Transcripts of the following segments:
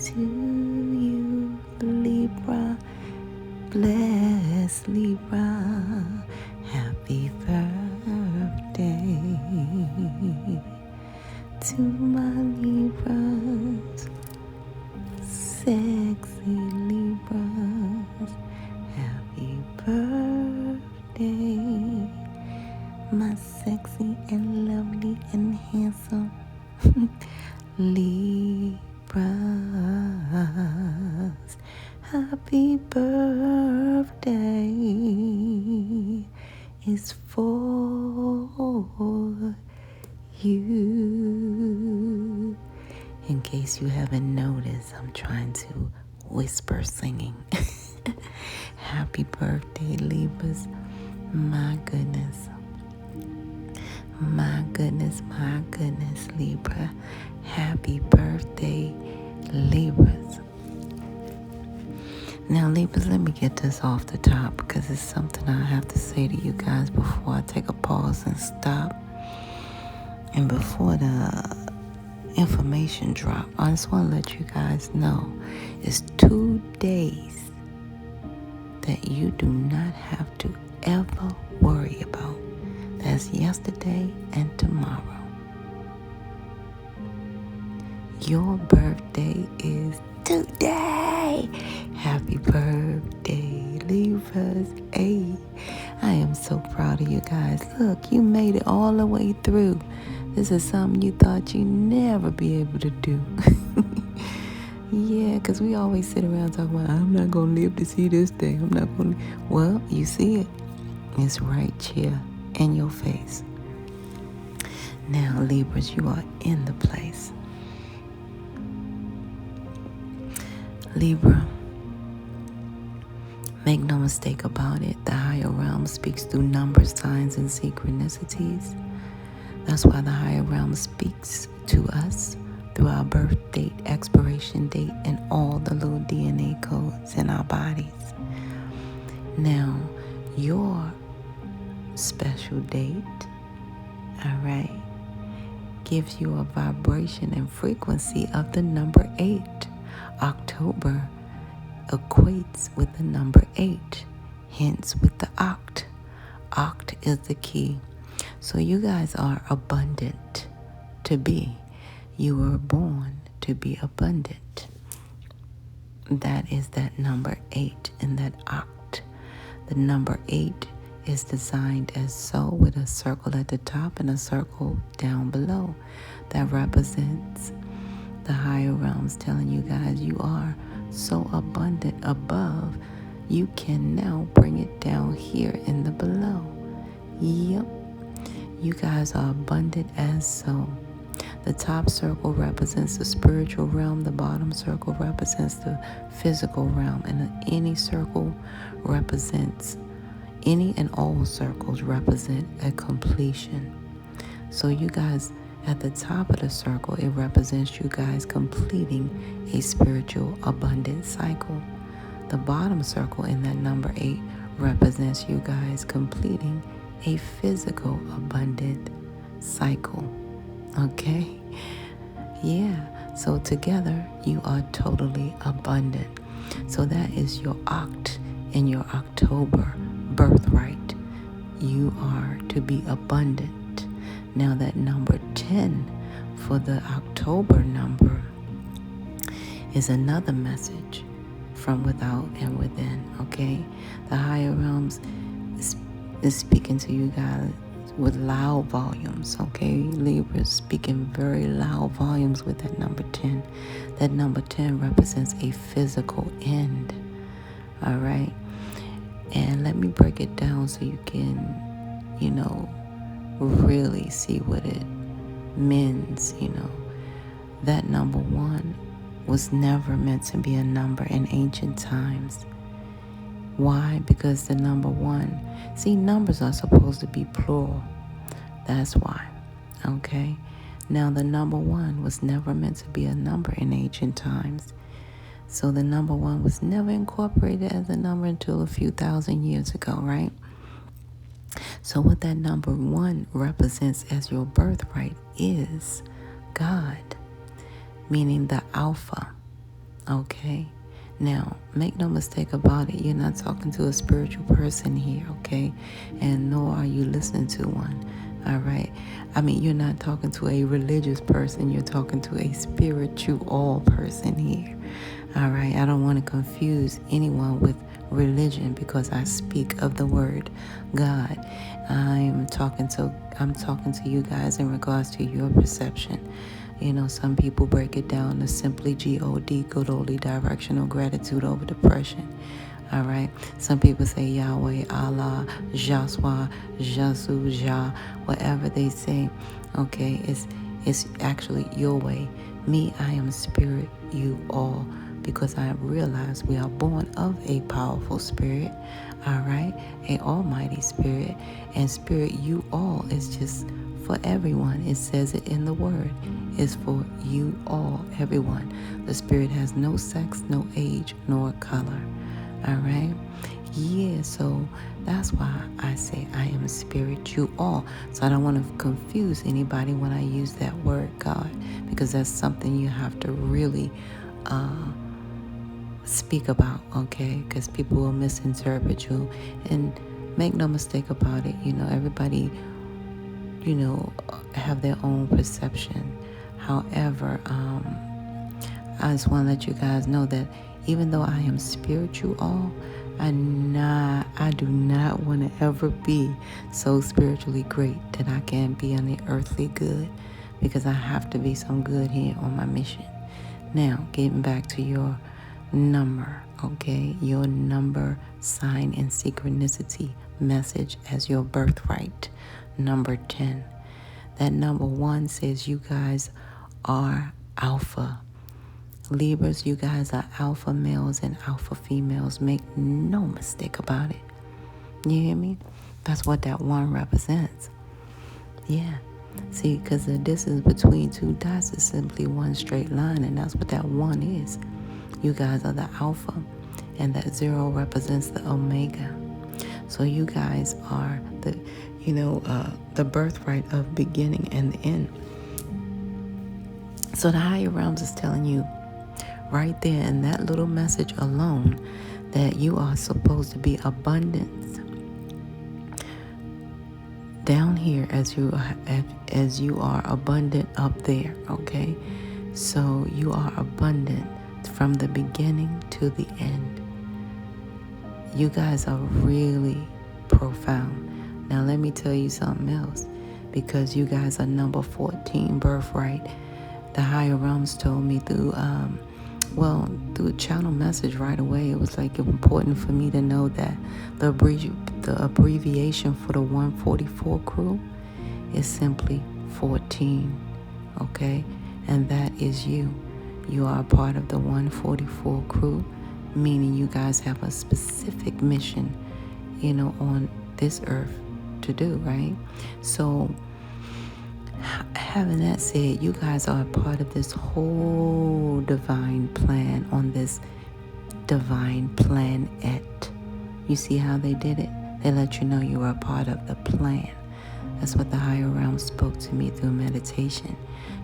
to you, Libra. Bless Libra. Happy birthday to my Libras. Sexy Libras. Happy birthday, my sexy and lovely and handsome Libras. Happy birthday is for you. In case you haven't noticed, I'm trying to whisper singing. Happy birthday, Libras. My goodness. My goodness, my goodness, Libra. Happy birthday, Libras. Now, Libras, let me get this off the top because it's something I have to say to you guys before I take a pause and stop. And before the information drop, I just want to let you guys know it's 2 days that you do not have to ever worry about. That's yesterday and tomorrow. Your birthday is today. Happy birthday, Libras. Hey, I am so proud of you guys. Look, you made it all the way through. This is something you thought you'd never be able to do. Yeah, because we always sit around talking about, I'm not going to live to see this day. I'm not going to. Well, you see it. It's right here in your face. Now, Libras, you are in the place. Libra, make no mistake about it. The higher realm speaks through numbers, signs, and synchronicities. That's why the higher realm speaks to us through our birth date, expiration date, and all the little DNA codes in our bodies. Now, your special date, all right, gives you a vibration and frequency of the number 8. October equates with the number 8, hence with the oct. Oct is the key. So you guys are abundant to be. You were born to be abundant. That is that number 8 in that oct. The number 8 is designed as so, with a circle at the top and a circle down below. That represents the higher realms telling you guys you are so abundant above, you can now bring it down here in the below. Yep. You guys are abundant as so. The top circle represents the spiritual realm. The bottom circle represents the physical realm. And any circle represents, any and all circles represent a completion. So you guys, at the top of the circle, it represents you guys completing a spiritual abundant cycle. The bottom circle in that number 8 represents you guys completing a physical abundant cycle. Okay? Yeah. So together, you are totally abundant. So that is your oct in your October birthright. You are to be abundant. Now that number 10 for the October number is another message from without and within, okay? The higher realms is speaking to you guys with loud volumes, okay? Libra speaking very loud volumes with that number 10. That number 10 represents a physical end, all right? And let me break it down so you can, really see what it means, That number 1 was never meant to be a number in ancient times. Why? Because the number 1, see, numbers are supposed to be plural. That's why, okay? Now, the number 1 was never meant to be a number in ancient times. So the number 1 was never incorporated as a number until a few thousand years ago, right? So what that number 1 represents as your birthright is God, meaning the Alpha, Okay? Now, make no mistake about it. You're not talking to a spiritual person here, okay? And nor are you listening to one. All right? I mean, you're not talking to a religious person. You're talking to a spiritual person here. All right? I don't want to confuse anyone with religion because I speak of the word God. I'm talking to you guys in regards to your perception. Some people break it down to simply G-O-D, good oldie directional gratitude over depression. All right. Some people say Yahweh, Allah, Jaswa, Jasu, Jah, whatever they say. Okay, it's actually your way. Me, I am spirit, you all, because I realize we are born of a powerful spirit. All right, a almighty spirit, and spirit, you all is just for everyone. It says it in the word. It's for you all, everyone. The spirit has no sex, no age, nor color. All right? Yeah, so that's why I say I am spirit, you all. So I don't want to confuse anybody when I use that word God, because that's something you have to really speak about, okay? Because people will misinterpret you. And make no mistake about it, everybody, have their own perception. However, I just want to let you guys know that even though I am spiritual, I do not want to ever be so spiritually great that I can't be on the earthly good, because I have to be some good here on my mission. Now, getting back to your number, okay? Your number, sign, and synchronicity message as your birthright. Number 10. That number 1 says you guys are alpha. Libras, you guys are alpha males and alpha females. Make no mistake about it. You hear me? That's what that 1 represents. Yeah. See, because the distance between 2 dots is simply 1 straight line, and that's what that 1 is. You guys are the alpha, and that 0 represents the omega. So you guys are the birthright of beginning and the end. So the higher realms is telling you right there in that little message alone that you are supposed to be abundant down here as you are abundant up there, okay? So you are abundant from the beginning to the end. You guys are really profound. Now let me tell you something else, because you guys are number 14 birthright. The higher realms told me through a channel message right away. It was like important for me to know that the abbreviation for the 144 crew is simply 14, okay? And that is you. You are a part of the 144 crew, meaning you guys have a specific mission, on this earth to do, right? So having that said, you guys are a part of this whole divine plan on this divine planet. You see how they did it? They let you know you are a part of the plan. That's what the higher realm spoke to me through meditation.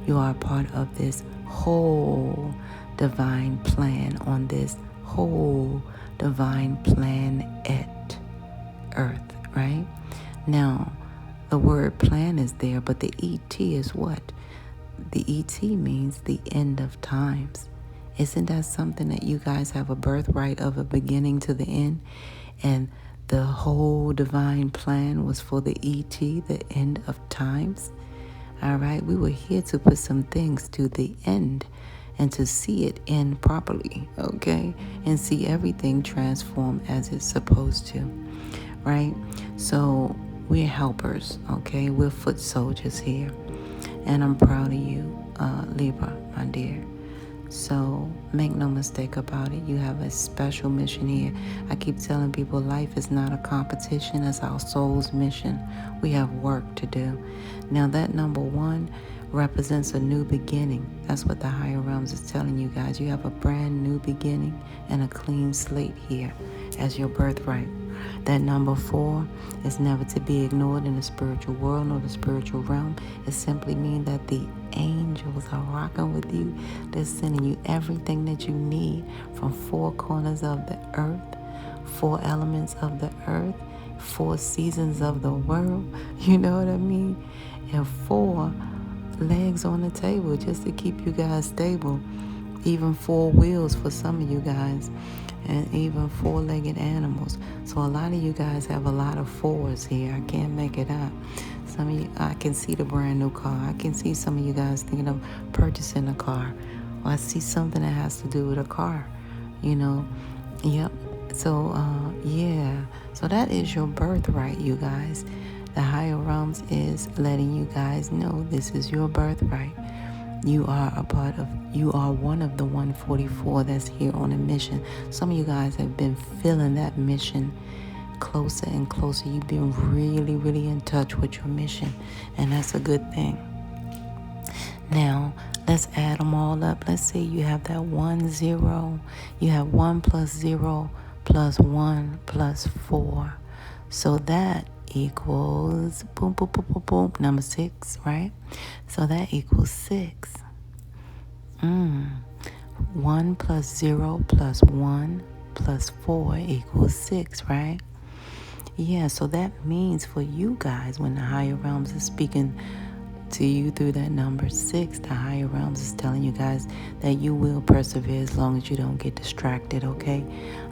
You are a part of this whole divine plan on this whole divine planet, Earth, right? Now, the word plan is there, but the ET is what? The ET means the end of times. Isn't that something that you guys have a birthright of a beginning to the end? And the whole divine plan was for the ET, the end of times. All right, we were here to put some things to the end and to see it end properly, okay? And see everything transform as it's supposed to, right? So we're helpers, okay? We're foot soldiers here. And I'm proud of you, Libra, my dear. So make no mistake about it. You have a special mission here. I keep telling people life is not a competition. It's our soul's mission. We have work to do. Now that number 1 represents a new beginning. That's what the higher realms is telling you guys. You have a brand new beginning and a clean slate here as your birthright, That number 4 is never to be ignored in the spiritual world nor the spiritual realm. It simply means that the angels are rocking with you. They're sending you everything that you need from 4 corners of the earth, 4 elements of the earth, 4 seasons of the world. You know what I mean? And 4 legs on the table just to keep you guys stable. Even 4 wheels for some of you guys, and even 4-legged animals. So a lot of you guys have a lot of 4s here. I can't make it up. Some of you, I can see the brand new car. I can see some of you guys thinking of purchasing a car. Or I see something that has to do with a car, you know. Yep. So, yeah. So that is your birthright, you guys. The higher realms is letting you guys know this is your birthright. You are one of the 144 that's here on a mission. Some of you guys have been feeling that mission closer and closer. You've been really, really in touch with your mission, and that's a good thing. Now, let's add them all up. Let's say you have that 1 0. You have 1 plus 0 plus 1 plus 4. So that equals boom, boom, boom, boom, boom, number 6, right? So that equals 6. 1 plus 0 plus 1 plus 4 equals 6, right? Yeah, so that means for you guys, when the higher realms is speaking to you through that number 6, the higher realms is telling you guys that you will persevere as long as you don't get distracted, okay?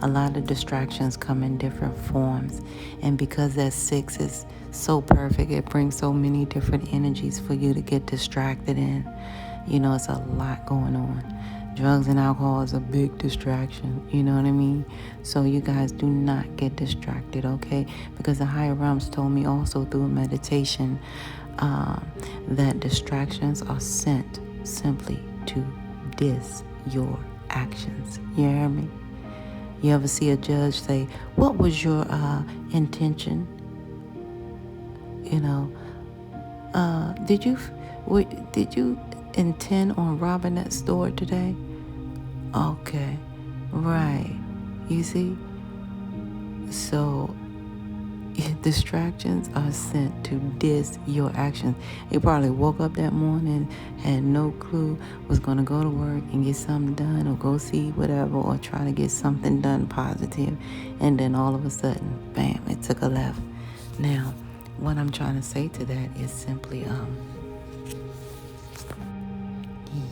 A lot of distractions come in different forms, and because that 6 is so perfect, it brings so many different energies for you to get distracted in. You know, it's a lot going on. Drugs and alcohol is a big distraction, you know what I mean? So you guys do not get distracted, okay? Because the higher realms told me also through meditation that distractions are sent simply to dis your actions. You hear me? You ever see a judge say, what was your intention? You know, did you intend on robbing that store today? Okay, right. You see? So distractions are sent to dis your actions. You probably woke up that morning, had no clue, was going to go to work and get something done or go see whatever or try to get something done positive, and then all of a sudden, bam, it took a left. Now, what I'm trying to say to that is simply,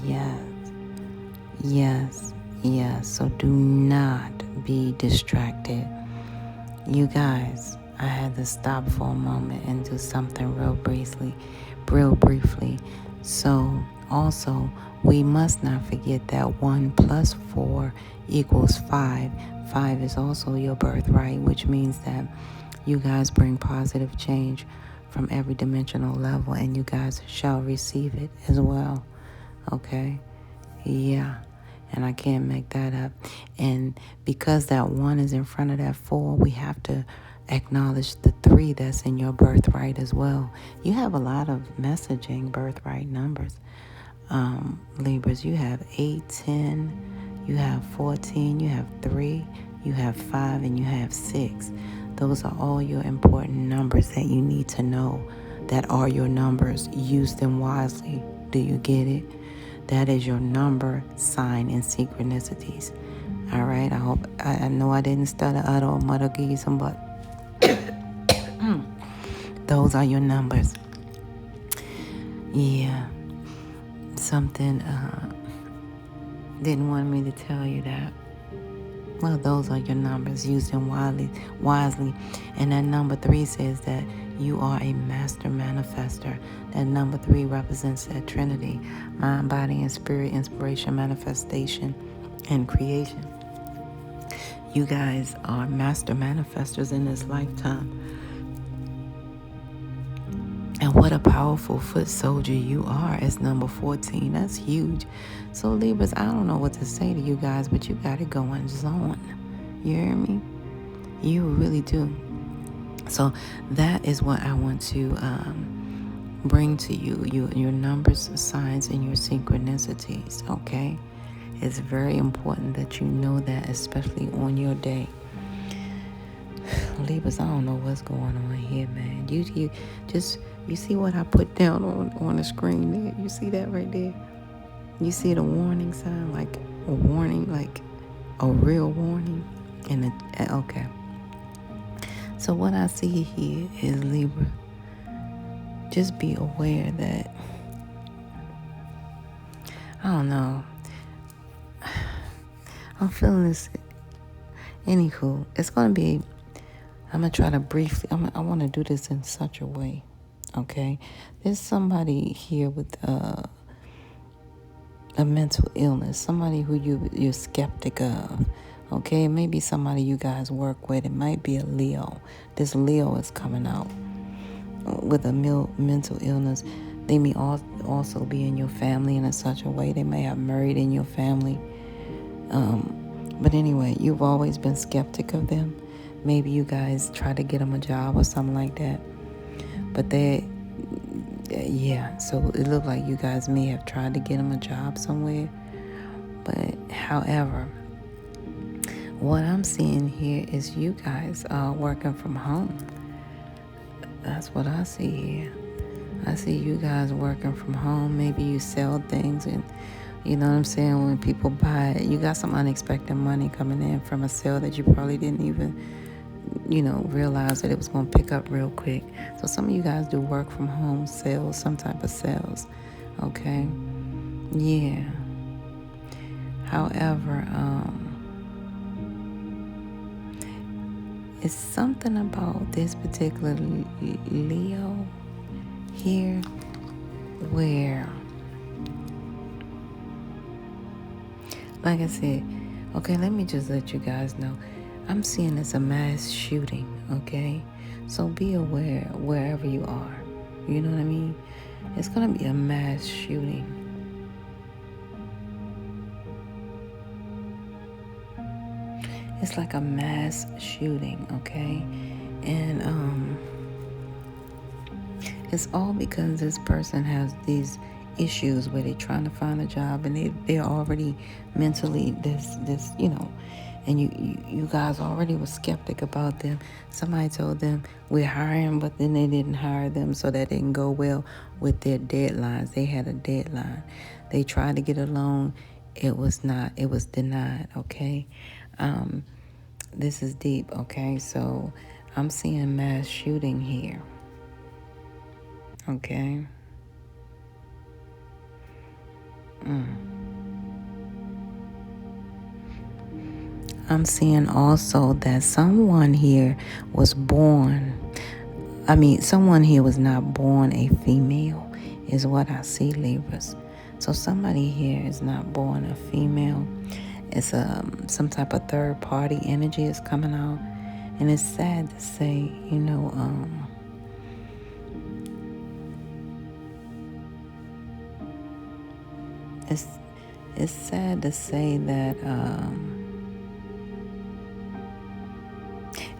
yes. So do not be distracted. You guys, I had to stop for a moment and do something real briefly. So also, we must not forget that 1 plus 4 equals 5. 5 is also your birthright, which means that you guys bring positive change from every dimensional level, and you guys shall receive it as well. Okay? Yeah. And I can't make that up. And because that 1 is in front of that 4, we have to acknowledge the 3 that's in your birthright as well. You have a lot of messaging birthright numbers. Libras, you have 8, 10, you have 14, you have 3, you have 5, and you have 6. Those are all your important numbers that you need to know that are your numbers. Use them wisely. Do you get it? That is your number, sign, and synchronicities. All right? I know I didn't stutter, utter, or mutter, give you some butt. Those are your numbers. Yeah. Something didn't want me to tell you that. Well, those are your numbers. Use them wisely. And that number 3 says that you are a master manifester. That number 3 represents that Trinity: mind, body, and spirit, inspiration, manifestation, and creation. You guys are master manifestors in this lifetime. And what a powerful foot soldier you are as number 14. That's huge. So Libras, I don't know what to say to you guys, but you got to go in zone. You hear me? You really do. So that is what I want to bring to you. Your numbers, signs, and your synchronicities, okay? It's very important that you know that, especially on your day. Libras, I don't know what's going on here, man. You see what I put down on the screen there? You see that right there? You see the warning sign, like a warning, like a real warning. And okay. So what I see here is, Libra, just be aware that, I don't know, I'm feeling this. Anywho, it's going to be, I'm going to try to briefly, I want to do this in such a way, okay? There's somebody here with a mental illness, somebody who you're skeptic of, okay? Maybe somebody you guys work with. It might be a Leo. This Leo is coming out with a mental illness. They may also be in your family in such a way. They may have married in your family. But anyway, you've always been skeptic of them. Maybe you guys try to get them a job or something like that. But so it looked like you guys may have tried to get them a job somewhere. But however, what I'm seeing here is you guys are working from home. That's what I see here. I see you guys working from home. Maybe you sell things, and you know what I'm saying, when people buy it, you got some unexpected money coming in from a sale that you probably didn't even, realize that it was going to pick up real quick. So some of you guys do work from home sales, some type of sales, okay? Yeah. However, it's something about this particular Leo here where, like I said, okay, let me just let you guys know. I'm seeing it's a mass shooting, okay? So be aware wherever you are. You know what I mean? It's going to be a mass shooting. It's like a mass shooting, okay? And it's all because this person has these issues where they're trying to find a job, and they're already mentally this and you guys already were skeptic about them. Somebody told them we're hiring, but then they didn't hire them, so that didn't go well with their deadlines. They had a deadline. They tried to get a loan. It was denied, okay? This is deep, okay? So I'm seeing mass shooting here, okay? I'm seeing also that someone here was born. Someone here was not born a female, is what I see, Libras. So somebody here is not born a female. It's some type of third party energy is coming out, and it's sad to say, it's sad to say that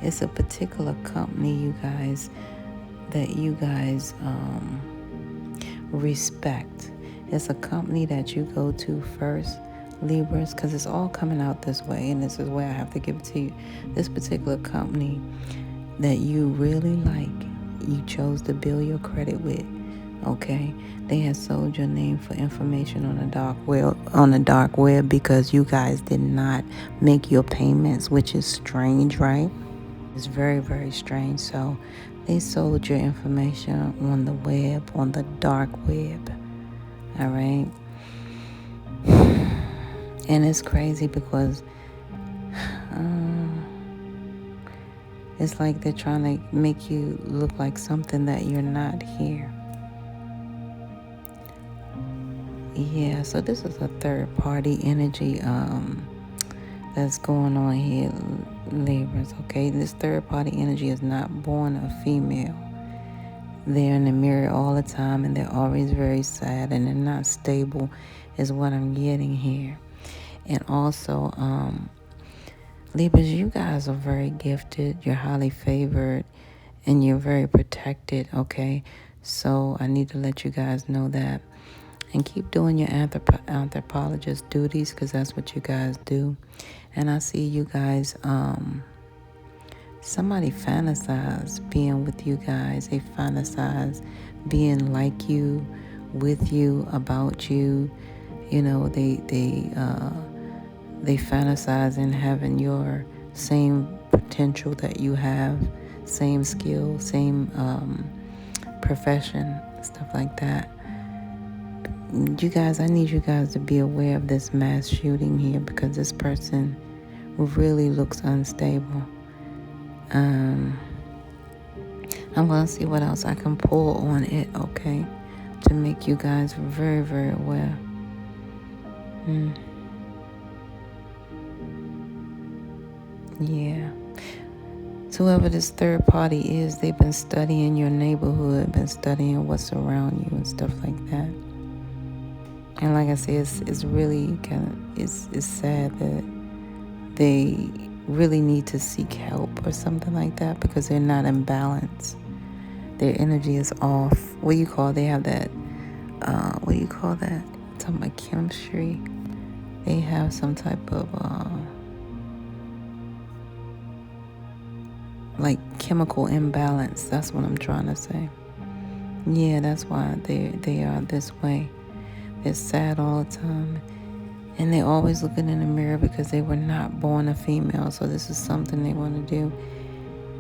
it's a particular company that you guys respect. It's a company that you go to first, Libras, because it's all coming out this way, and this is where I have to give it to you. This particular company that you really like, you chose to build your credit with, okay? They had sold your name for information on the dark web because you guys did not make your payments, which is strange, right? It's very, very strange. So they sold your information on the web, on the dark web. All right. And it's crazy because it's like they're trying to make you look like something that you're not here. Yeah, so this is a third party energy that's going on here, Libras, okay? This third party energy is not born a female. They're in the mirror all the time, and they're always very sad, and they're not stable, is what I'm getting here. And also, Libras, you guys are very gifted. You're highly favored, and you're very protected, okay? So I need to let you guys know that. And keep doing your anthropologist duties, because that's what you guys do. And I see you guys somebody fantasize being with you guys. They fantasize being like you, with you, about you. You know, they fantasize in having your same potential that you have, same skill, same profession, stuff like that. You guys, I need you guys to be aware of this mass shooting here, because this person really looks unstable. I'm going to see what else I can pull on it, okay, to make you guys very, very aware. Yeah. So whoever this third party is, they've been studying your neighborhood, been studying what's around you and stuff like that. And like I said, it's really it's sad that they really need to seek help or something like that, because they're not in balance. Their energy is off. What do you call? They have that. What do you call that? Talking about chemistry. They have some type of like chemical imbalance. That's what I'm trying to say. Yeah, that's why they are this way. They're sad all the time, and they're always looking in the mirror because they were not born a female. So this is something they want to do.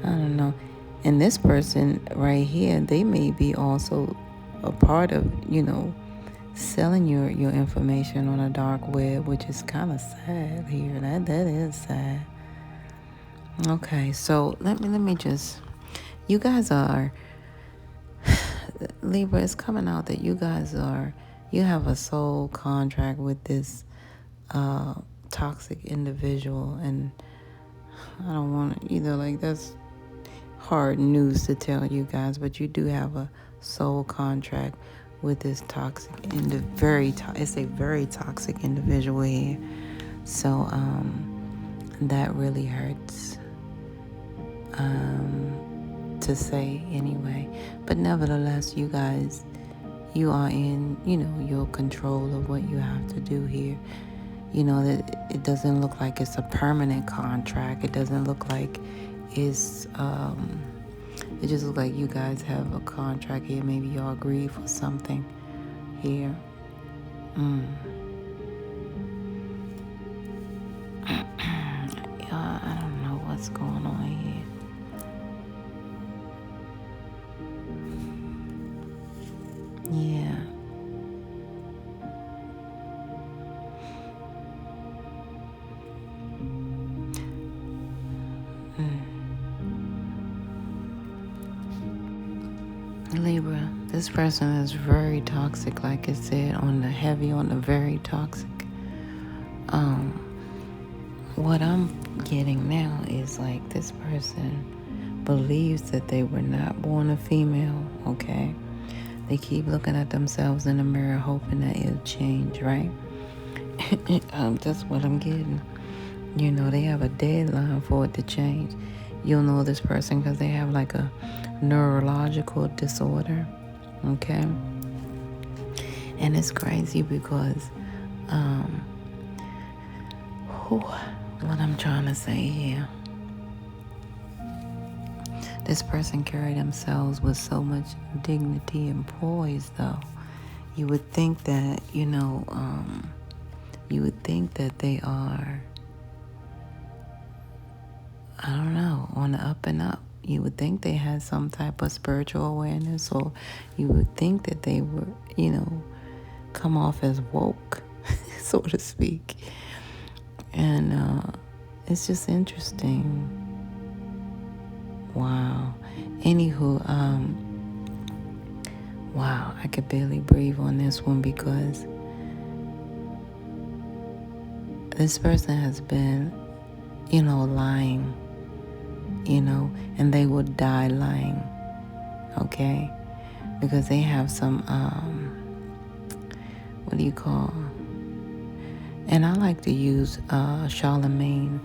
I don't know. And this person right here, they may be also a part of, selling your information on a dark web, which is kind of sad here. That is sad. Okay, so let me just, you guys are, Libra, it's coming out that you have a soul contract with this toxic individual, and I don't want to either, like, that's hard news to tell you guys, but you do have a soul contract with this toxic, it's a very toxic individual here. So that really hurts to say anyway, but nevertheless, you guys, you are in, your control of what you have to do here. That it doesn't look like it's a permanent contract. It doesn't look like it's it just looks like you guys have a contract here. Maybe y'all agree for something here. I don't know what's going on here. Yeah. Libra, this person is very toxic, like I said, on the very toxic. What I'm getting now is like this person believes that they were not born a female, okay? They keep looking at themselves in the mirror hoping that it'll change, right? That's what I'm getting. They have a deadline for it to change. You'll know this person because they have like a neurological disorder, okay? And it's crazy because what I'm trying to say here, this person carry themselves with so much dignity and poise, though. You would think that, you would think that they are, I don't know, on the up and up. You would think they had some type of spiritual awareness, or you would think that they were, come off as woke, so to speak. And it's just interesting. Wow. Anywho, wow, I could barely breathe on this one because this person has been, lying, and they will die lying, okay? Because they have some, what do you call? And I like to use Charlemagne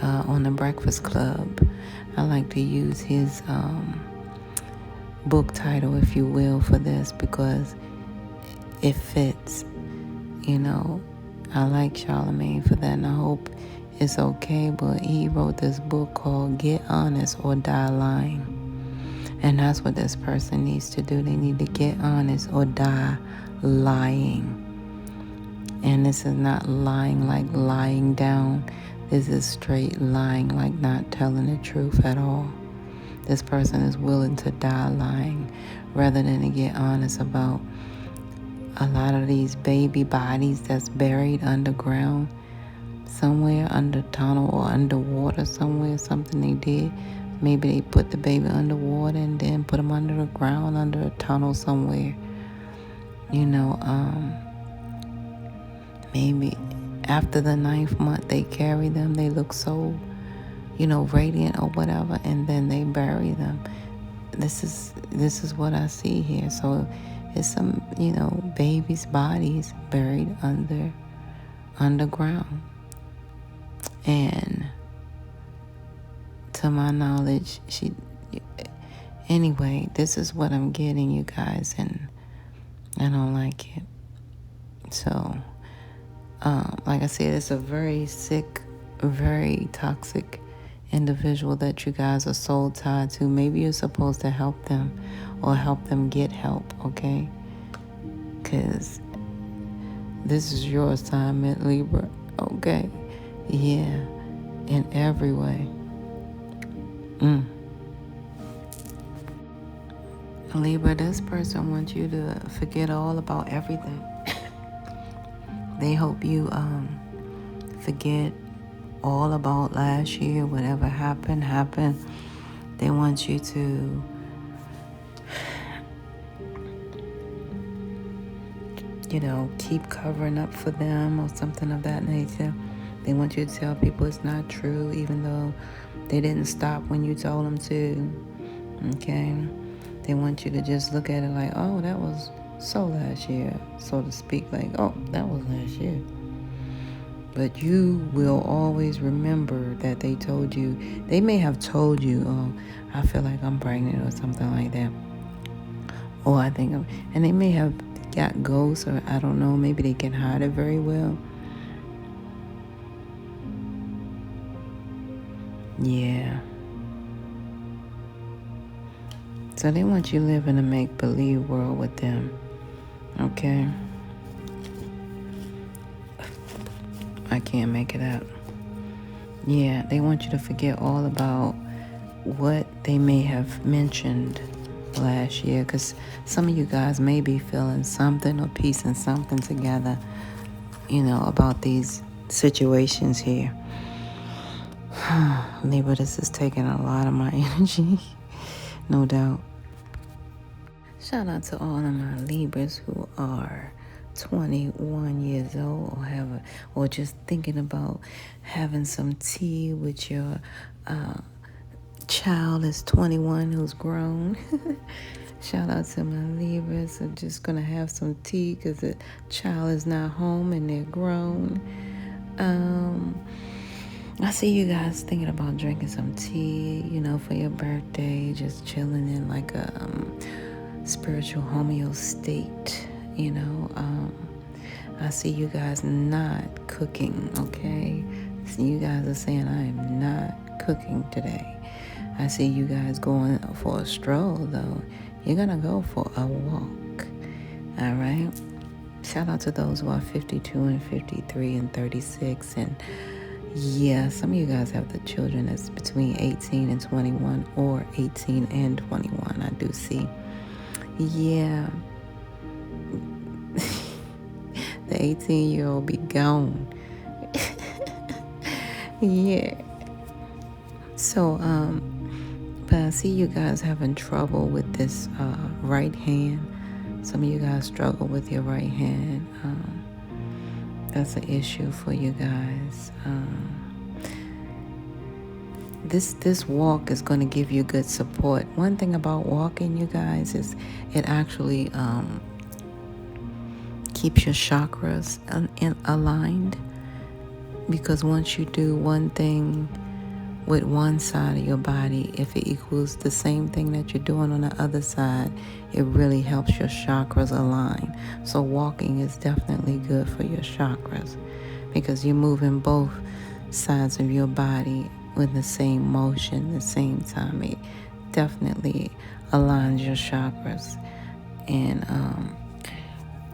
on the Breakfast Club. I like to use his book title, if you will, for this because it fits. I like Charlemagne for that, and I hope it's okay, but he wrote this book called Get Honest or Die Lying. And that's what this person needs to do. They need to get honest or die lying. And this is not lying like lying down. This is straight lying like not telling the truth at all. This person is willing to die lying rather than to get honest about a lot of these baby bodies that's buried underground, somewhere under tunnel or underwater somewhere, something they did. Maybe they put the baby underwater and then put them under the ground, under a tunnel somewhere. Maybe after the 9th month they carry them, they look so, radiant or whatever, and then they bury them. This is what I see here. So it's some, babies' bodies buried underground. And to my knowledge, anyway, this is what I'm getting, you guys, and I don't like it. So, like I said, it's a very sick, very toxic individual that you guys are soul tied to. Maybe you're supposed to help them or help them get help, okay? Because this is your assignment, Libra, okay? Yeah, in every way. Libra, this person wants you to forget all about everything. They hope you forget all about last year, whatever happened. They want you to keep covering up for them or something of that nature. They want you to tell people it's not true, even though they didn't stop when you told them to. Okay? They want you to just look at it like, oh, that was so last year, so to speak. Like, oh, that was last year. But you will always remember that they told you. They may have told you, oh, I feel like I'm pregnant or something like that. Or and they may have got ghosts, or I don't know, maybe they can hide it very well. Yeah. So they want you to live in a make-believe world with them. Okay? I can't make it up. Yeah, they want you to forget all about what they may have mentioned last year, because some of you guys may be feeling something or piecing something together, about these situations here. Libra, this is taking a lot of my energy, no doubt. Shout out to all of my Libras who are 21 years old or just thinking about having some tea with your child is 21 who's grown. Shout out to my Libras. I'm just going to have some tea because the child is not home and they're grown. I see you guys thinking about drinking some tea, for your birthday, just chilling in like a spiritual homeostate, I see you guys not cooking, okay? So you guys are saying, I am not cooking today. I see you guys going for a stroll, though. You're going to go for a walk, all right? Shout out to those who are 52 and 53 and 36. And yeah, some of you guys have the children that's between 18 and 21 or 18 and 21. I do see. Yeah. The 18-year-old be gone. Yeah. So, but I see you guys having trouble with this right hand. Some of you guys struggle with your right hand. That's an issue for you guys. This walk is going to give you good support. One thing about walking, you guys, is it actually keeps your chakras aligned. Because once you do one thing with one side of your body, if it equals the same thing that you're doing on the other side, it really helps your chakras align. So walking is definitely good for your chakras because you're moving both sides of your body with the same motion, the same time. It definitely aligns your chakras. And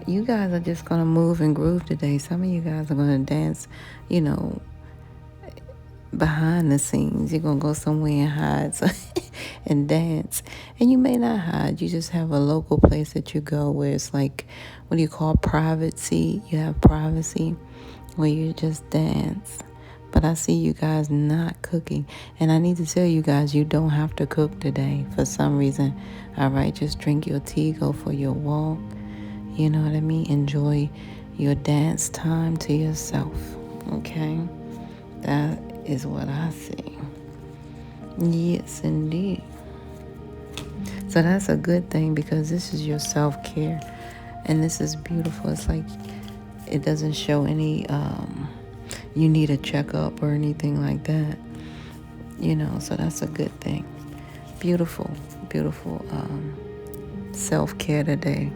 you guys are just going to move and groove today. Some of you guys are going to dance, behind the scenes. You're going to go somewhere and hide and dance. And you may not hide. You just have a local place that you go where it's like, what do you call privacy? You have privacy where you just dance. But I see you guys not cooking. And I need to tell you guys, you don't have to cook today for some reason. All right, just drink your tea, go for your walk. You know what I mean? Enjoy your dance time to yourself. Okay? That is what I see. Yes, indeed. So that's a good thing because this is your self-care. And this is beautiful. It's like it doesn't show any... you need a checkup or anything like that, so that's a good thing. Beautiful self-care today.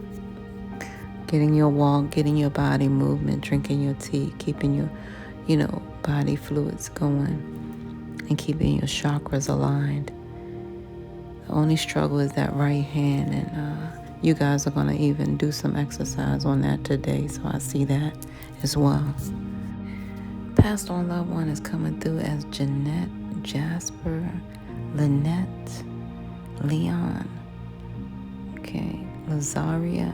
Getting your walk, getting your body movement, drinking your tea, keeping your, body fluids going, and keeping your chakras aligned. The only struggle is that right hand, and you guys are going to even do some exercise on that today, so I see that as well. Passed on loved one is coming through as Jeanette, Jasper, Lynette, Leon, okay, Lazaria,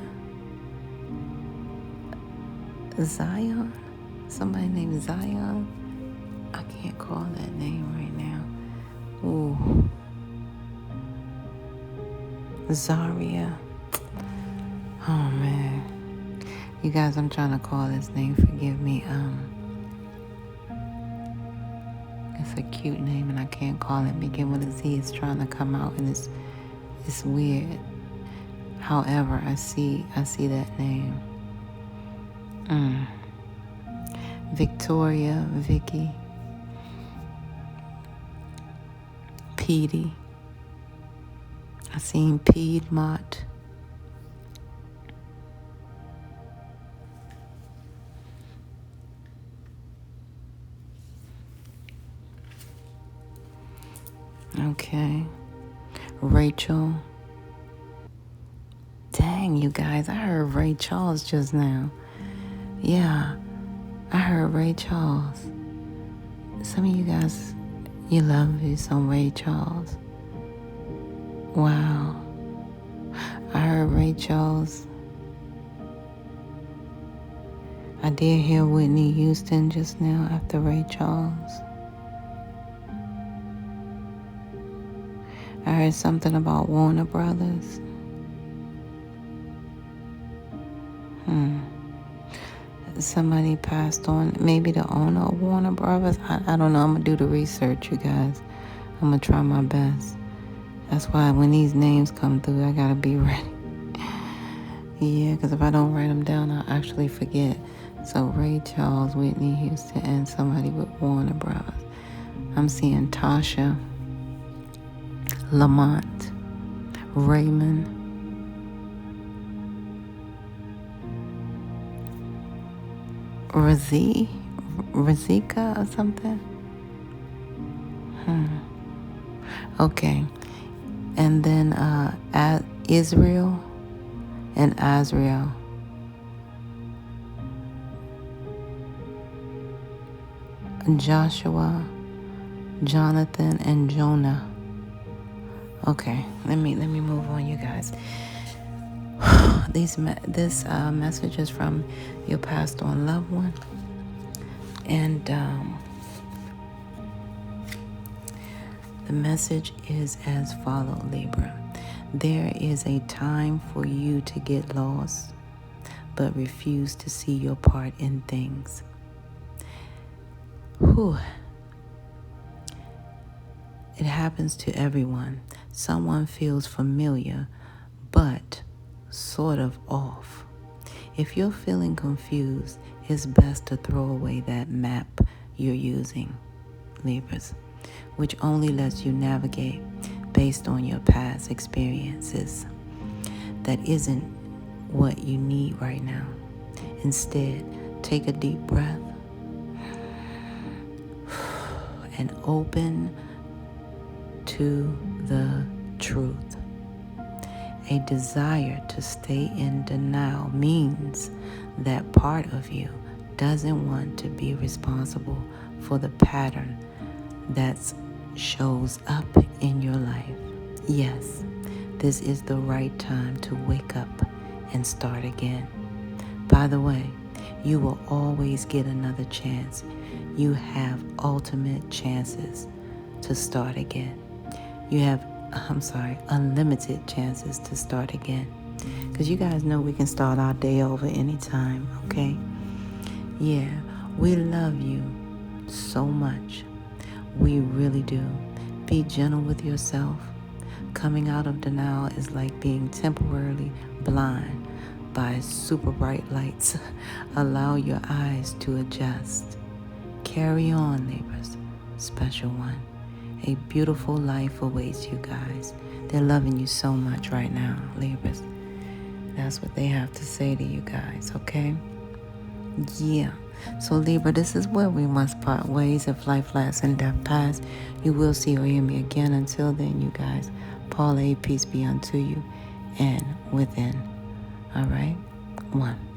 Zion, somebody named Zion. I can't call that name right now. Ooh, Zaria. Oh man, you guys, I'm trying to call this name. Forgive me. It's a cute name and I can't call it. Begin with a Z. It's trying to come out and it's weird. However, I see that name. Victoria, Vicky, Petey. I seen Piedmont. Okay. Rachel. Dang, you guys, I heard Ray Charles just now. Yeah, I heard Ray Charles. Some of you guys, you love you some Ray Charles. Wow. I heard Ray Charles. I did hear Whitney Houston just now after Ray Charles. I heard something about Warner Brothers. Somebody passed on, maybe the owner of Warner Brothers. I don't know. I'm going to do the research, you guys. I'm going to try my best. That's why when these names come through, I got to be ready. Yeah, because if I don't write them down, I'll actually forget. So Ray Charles, Whitney Houston, and somebody with Warner Brothers. I'm seeing Tasha, Lamont, Raymond, Razika or something. Okay. And then Israel and Azrael. Joshua, Jonathan, and Jonah. Okay, let me move on, you guys. This message is from your passed on loved one, and the message is as follows, Libra. There is a time for you to get lost, but refuse to see your part in things. It happens to everyone. Someone feels familiar, but sort of off. If you're feeling confused, it's best to throw away that map you're using, Libras, which only lets you navigate based on your past experiences. That isn't what you need right now. Instead, take a deep breath and open to the truth. A desire to stay in denial means that part of you doesn't want to be responsible for the pattern that shows up in your life. Yes, this is the right time to wake up and start again. By the way, you will always get another chance. You have ultimate chances to start again. You have, unlimited chances to start again. Because you guys know we can start our day over anytime, okay? Yeah, we love you so much. We really do. Be gentle with yourself. Coming out of denial is like being temporarily blind by super bright lights. Allow your eyes to adjust. Carry on, Libras. Special one. A beautiful life awaits you guys. They're loving you so much right now, Libras. That's what they have to say to you guys, okay? Yeah. So Libra, this is where we must part ways. If life lasts and death pass, you will see or hear me again. Until then, you guys, Paula, peace be unto you and within. All right? 1.